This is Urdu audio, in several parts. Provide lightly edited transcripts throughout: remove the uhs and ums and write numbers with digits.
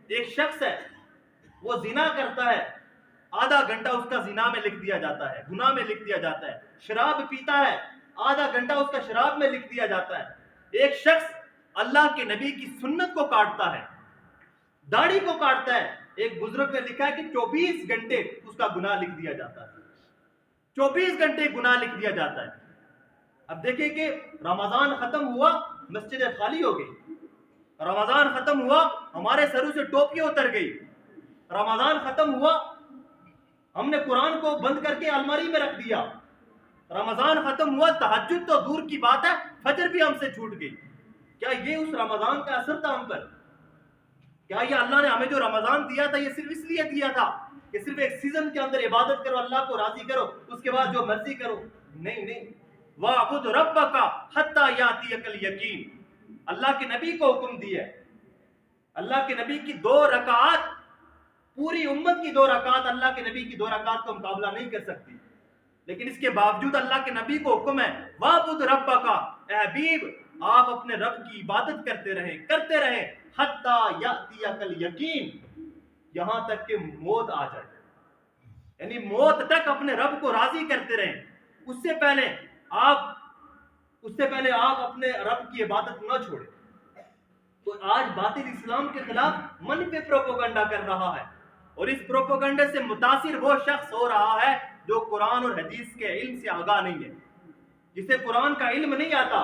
ایک شخص ہے وہ زنا کرتا ہے، آدھا گھنٹہ اس کا زنا میں لکھ دیا جاتا ہے، گناہ میں لکھ دیا جاتا ہے. شراب پیتا ہے، آدھا گھنٹہ اس کا شراب میں لکھ دیا جاتا ہے. ایک شخص اللہ کے نبی کی سنت کو کاٹتا ہے، داڑھی کو کاٹتا ہے، ایک بزرگ نے لکھا ہے کہ 24 گھنٹے اس کا گناہ لکھ دیا جاتا ہے. 24 گھنٹے گناہ لکھ دیا جاتا ہے. اب دیکھیں کہ رمضان ختم ہوا، مسجدیں خالی ہو گئی. رمضان ختم ہوا، ہمارے سروں سے ٹوپیاں اتر گئی. رمضان ختم ہوا، ہم نے قرآن کو بند کر کے الماری میں رکھ دیا. رمضان ختم ہوا، تہجد تو دور کی بات ہے، فجر بھی ہم سے چھوٹ گئی. کیا یہ اس رمضان کا اثر تھا ہم پر؟ کیا یہ اللہ نے ہمیں جو رمضان دیا تھا یہ صرف اس لیے دیا تھا کہ صرف ایک سیزن کے اندر عبادت کرو، اللہ کو راضی کرو، اس کے بعد جو مرضی کرو؟ نہیں نہیں. وَاعْبُدْ رَبَّكَ حَتَّى يَأْتِيَكَ الْيَقِينُ. اللہ کے نبی کو حکم دیا ہے. اللہ کے نبی کی 2 رکعات، پوری امت کی 2 رکعات اللہ کے نبی کی 2 رکعات کا مقابلہ نہیں کر سکتی. لیکن اس کے باوجود اللہ کے نبی کو حکم ہے وَاعْبُدْ رَبَّكَ، اے حبیب آپ اپنے رب کی عبادت کرتے رہیں حَتَّى يَأْتِيَكَ الْيَقِينُ، یہاں تک کہ موت آ جائے. یعنی موت تک اپنے رب کو راضی کرتے رہیں. اس سے پہلے آپ اپنے رب کی عبادت نہ چھوڑیں. تو آج باطل اسلام کے خلاف منفی پروپیگنڈا کر رہا ہے، اور اس پروپیگنڈے سے متاثر وہ شخص ہو رہا ہے جو قرآن اور حدیث کے علم سے آگاہ نہیں ہے، جسے قرآن کا علم نہیں آتا.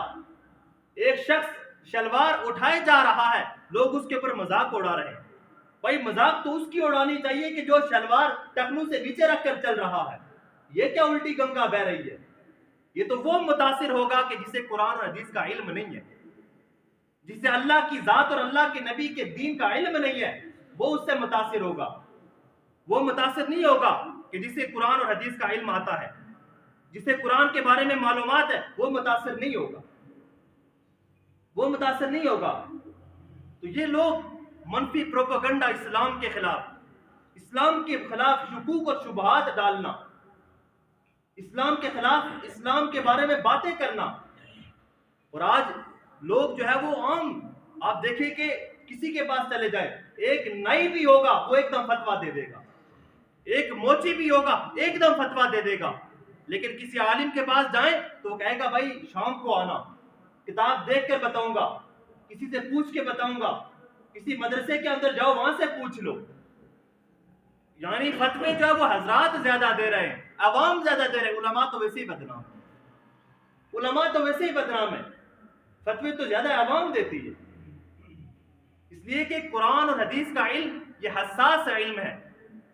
ایک شخص شلوار اٹھائے جا رہا ہے، لوگ اس کے اوپر مذاق اڑا رہے ہیں. بھائی مذاق تو اس کی اڑانی چاہیے کہ جو شلوار ٹخنوں سے نیچے رکھ کر چل رہا ہے. یہ کیا الٹی گنگا بہ رہی ہے؟ یہ تو وہ متاثر ہوگا کہ جسے قرآن اور حدیث کا علم نہیں ہے، جسے اللہ کی ذات اور اللہ کے نبی کے دین کا علم نہیں ہے، وہ اس سے متاثر ہوگا. وہ متاثر نہیں ہوگا کہ جسے قرآن اور حدیث کا علم آتا ہے، جسے قرآن کے بارے میں معلومات ہے، وہ متاثر نہیں ہوگا. وہ متاثر نہیں ہوگا. تو یہ لوگ منفی پروپیگنڈا اسلام کے خلاف، اسلام کے خلاف شکوک اور شبہات ڈالنا، اسلام کے خلاف اسلام کے بارے میں باتیں کرنا. اور آج لوگ جو ہے وہ عام، آپ دیکھیں کہ کسی کے پاس چلے جائیں، ایک نائی بھی ہوگا وہ ایک دم فتویٰ دے دے گا، ایک موچی بھی ہوگا ایک دم فتویٰ دے دے گا. لیکن کسی عالم کے پاس جائیں تو کہے گا بھائی شام کو آنا، کتاب دیکھ کر بتاؤں گا، کسی سے پوچھ کے بتاؤں گا، کسی مدرسے کے اندر جاؤ وہاں سے پوچھ لو. یعنی فتوے جو ہے وہ حضرات زیادہ دے رہے ہیں، عوام زیادہ دے رہے ہیں. علماء تو ویسے ہی بدنام ہے، علماء تو ویسے ہی بدنام ہے، فتوے تو زیادہ عوام دیتی ہے. اس لیے کہ قرآن اور حدیث کا علم یہ حساس علم ہے.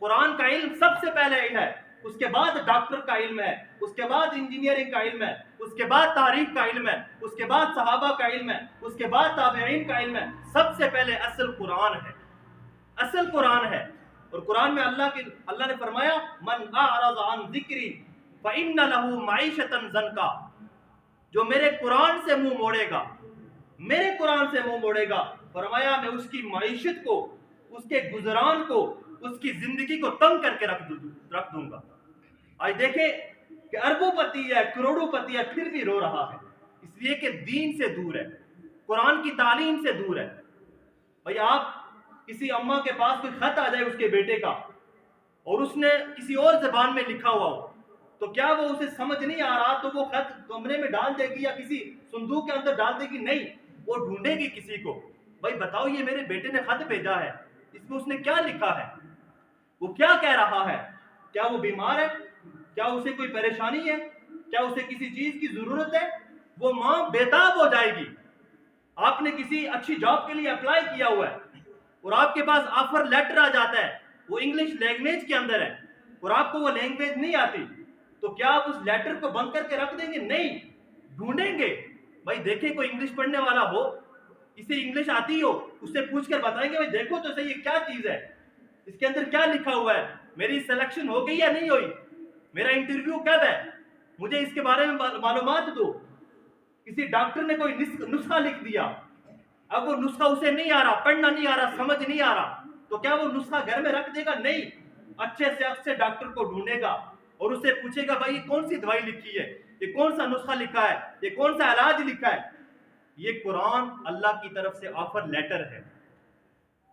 قرآن کا علم سب سے پہلے ہے، اس کے بعد ڈاکٹر کا علم ہے، اس کے بعد انجینئرنگ کا علم ہے، اس کے بعد تاریخ کا علم ہے، اس کے بعد صحابہ کا علم ہے، اس کے بعد تابعین کا علم ہے. سب سے پہلے اصل قرآن ہے، اصل قرآن ہے. اور قرآن میں اللہ نے فرمایا من اعرض عن ذکری فإن له معیشۃ ضنکا، جو میرے قرآن سے منہ موڑے گا، میرے قرآن سے منہ موڑے گا، فرمایا میں اس کی معیشت کو، اس کے گزران کو، اس کی زندگی کو تنگ کر کے رکھ دوں گا. آج دیکھیں کہ اربوں پتی ہے، کروڑوں پتی ہے، پھر بھی رو رہا ہے، اس لیے کہ دین سے دور ہے، قرآن کی تعلیم سے دور ہے. بھائی آپ کسی اماں کے پاس کوئی خط آ جائے اس کے بیٹے کا، اور اس نے کسی اور زبان میں لکھا ہوا ہو، تو کیا وہ اسے سمجھ نہیں آ رہا تو وہ خط کمرے میں ڈال دے گی یا کسی صندوق کے اندر ڈال دے گی؟ نہیں، وہ ڈھونڈے گی کسی کو. بھائی بتاؤ یہ میرے بیٹے نے خط بھیجا ہے، اس میں اس نے کیا لکھا ہے، وہ کیا کہہ رہا ہے؟ کیا وہ بیمار ہے؟ کیا اسے کوئی پریشانی ہے؟ کیا اسے کسی چیز کی ضرورت ہے؟ وہ ماں بےتاب ہو جائے گی. آپ نے کسی اچھی جاب کے لیے اپلائی کیا ہوا ہے اور آپ کے پاس آفر لیٹر آ جاتا ہے، وہ انگلش لینگویج کے اندر ہے اور آپ کو وہ لینگویج نہیں آتی، تو کیا آپ اس لیٹر کو بند کر کے رکھ دیں گے؟ نہیں، ڈھونڈیں گے. بھائی دیکھیں کوئی انگلش پڑھنے والا ہو، اسے انگلش آتی ہو، اس سے پوچھ کر بتائیں گے بھائی دیکھو تو صحیح یہ کیا چیز ہے، اس کے اندر کیا لکھا ہوا ہے، میری سلیکشن ہو گئی یا نہیں ہوئی، میرا انٹرویو کب ہے، مجھے اس کے بارے میں معلومات دو. کسی ڈاکٹر نے کوئی نسخہ لکھ دیا، اب وہ نسخہ اسے نہیں آ رہا، پڑھنا نہیں آ رہا، سمجھ نہیں آ رہا، تو کیا وہ نسخہ گھر میں رکھ دے گا؟ نہیں، اچھے ڈاکٹر کو ڈھونڈے گا اور اسے پوچھے گا بھائی یہ کون سی دوائی لکھی ہے، یہ کون سا نسخہ لکھا ہے، یہ کون سا علاج لکھا ہے. یہ قرآن اللہ کی طرف سے آفر لیٹر ہے،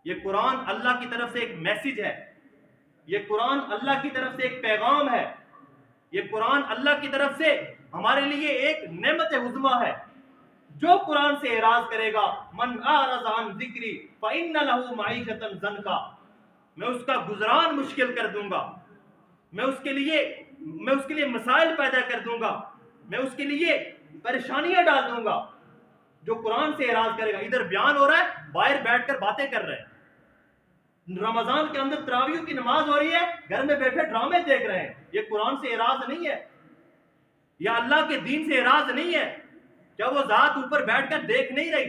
یہ قرآن اللہ کی طرف سے ایک میسج ہے، یہ قرآن اللہ کی طرف سے ایک پیغام ہے، یہ قرآن اللہ کی طرف سے ہمارے لیے ایک نعمت عظمی ہے۔ جو قرآن سے اعراض کرے گا، من اعرض عن ذکری فإن له معیشۃ ضنکا، میں اس کا گزران مشکل کر دوں گا، میں اس کے لیے مسائل پیدا کر دوں گا، میں اس کے لیے پریشانیاں ڈال دوں گا۔ جو قرآن سے اعراض کرے گا، ادھر بیان ہو رہا ہے، باہر بیٹھ کر باتیں کر رہے ہیں، رمضان کے اندر تراویح کی نماز ہو رہی ہے، گھر میں بیٹھے ڈرامے دیکھ رہے ہیں، یہ قرآن سے اعراض نہیں ہے، یا اللہ کے دین سے اعراض نہیں ہے؟ کیا وہ ذات اوپر بیٹھ کر دیکھ نہیں رہی؟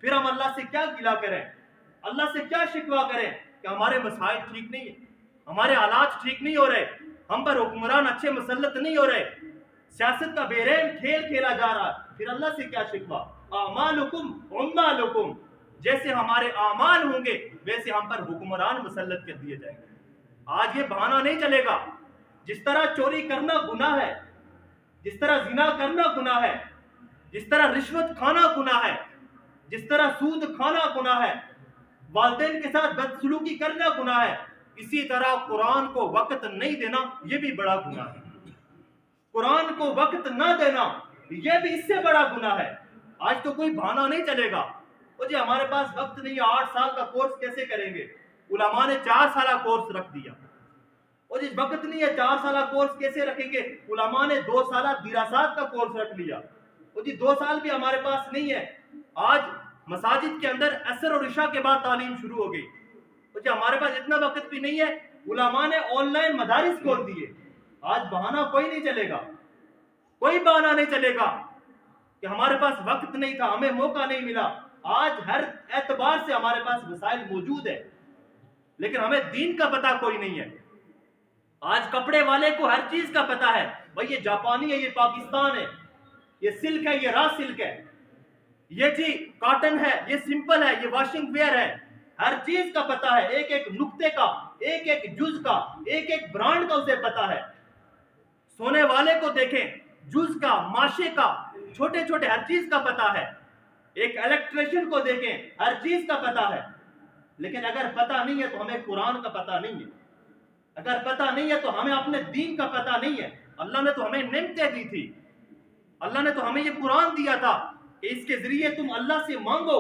پھر ہم اللہ سے کیا گلہ کریں، اللہ سے کیا شکوہ کریں کہ ہمارے مسائل ٹھیک نہیں ہیں، ہمارے حالات ٹھیک نہیں ہو رہے، ہم پر حکمران اچھے مسلط نہیں ہو رہے، سیاست کا بے رحم کھیل کھیلا جا رہا ہے، پھر اللہ سے کیا شکوہ؟ اعمالکم عمالکم، جیسے ہمارے اعمال ہوں گے ویسے ہم پر حکمران مسلط کر دیے جائیں گے۔ آج یہ بہانہ نہیں چلے گا، جس طرح چوری کرنا گناہ ہے، جس طرح زنا کرنا گناہ ہے، جس طرح رشوت کھانا گناہ ہے، جس طرح سود کھانا گناہ ہے، والدین کے ساتھ بدسلوکی کرنا گناہ ہے، اسی طرح قرآن کو وقت نہیں دینا یہ بھی بڑا گناہ ہے۔ قرآن کو وقت نہ دینا یہ بھی اس سے بڑا گناہ ہے۔ آج تو کوئی بہانہ نہیں چلے گا، وہ جی ہمارے پاس وقت نہیں ہے، 8 سال کا کورس کیسے کریں گے؟ علماء نے 4 سالہ کورس رکھ دیا۔ وہ جی وقت نہیں ہے، 4 سالہ کورس کیسے رکھیں گے؟ علماء نے 2 سالہ دراسات کا کورس رکھ لیا۔ وہ جی 2 سال بھی ہمارے پاس نہیں ہے۔ آج مساجد کے اندر عصر اور عشاء کے بعد تعلیم شروع ہو گئی۔ وہ جی ہمارے پاس اتنا وقت بھی نہیں ہے، علماء نے آن لائن مدارس کھول دیے۔ آج بہانہ کوئی نہیں چلے گا، کوئی بہانہ نہیں چلے گا کہ ہمارے پاس وقت نہیں تھا، ہمیں موقع نہیں ملا۔ آج ہر اعتبار سے ہمارے پاس وسائل موجود ہے، لیکن ہمیں دین کا پتہ کوئی نہیں ہے۔ آج کپڑے والے کو ہر چیز کا پتہ ہے، بھائی یہ جاپانی ہے، یہ پاکستان ہے، یہ سلک ہے، یہ را سلک ہے، یہ جی کاٹن ہے، یہ سمپل ہے، یہ واشنگ ویئر ہے، ہر چیز کا پتہ ہے، ایک ایک نقطے کا، ایک ایک جز کا، ایک ایک برانڈ کا اسے پتہ ہے۔ سونے والے کو دیکھیں، جز کا، ماشے کا، چھوٹے چھوٹے ہر چیز کا پتہ ہے۔ ایک الیکٹریشین کو دیکھیں، ہر چیز کا پتہ ہے۔ لیکن اگر پتہ نہیں ہے تو ہمیں قرآن کا پتہ نہیں ہے، اگر پتہ نہیں ہے تو ہمیں اپنے دین کا پتہ نہیں ہے۔ اللہ نے تو ہمیں نعمتیں دی تھی، اللہ نے تو ہمیں یہ قرآن دیا تھا کہ اس کے ذریعے تم اللہ سے مانگو،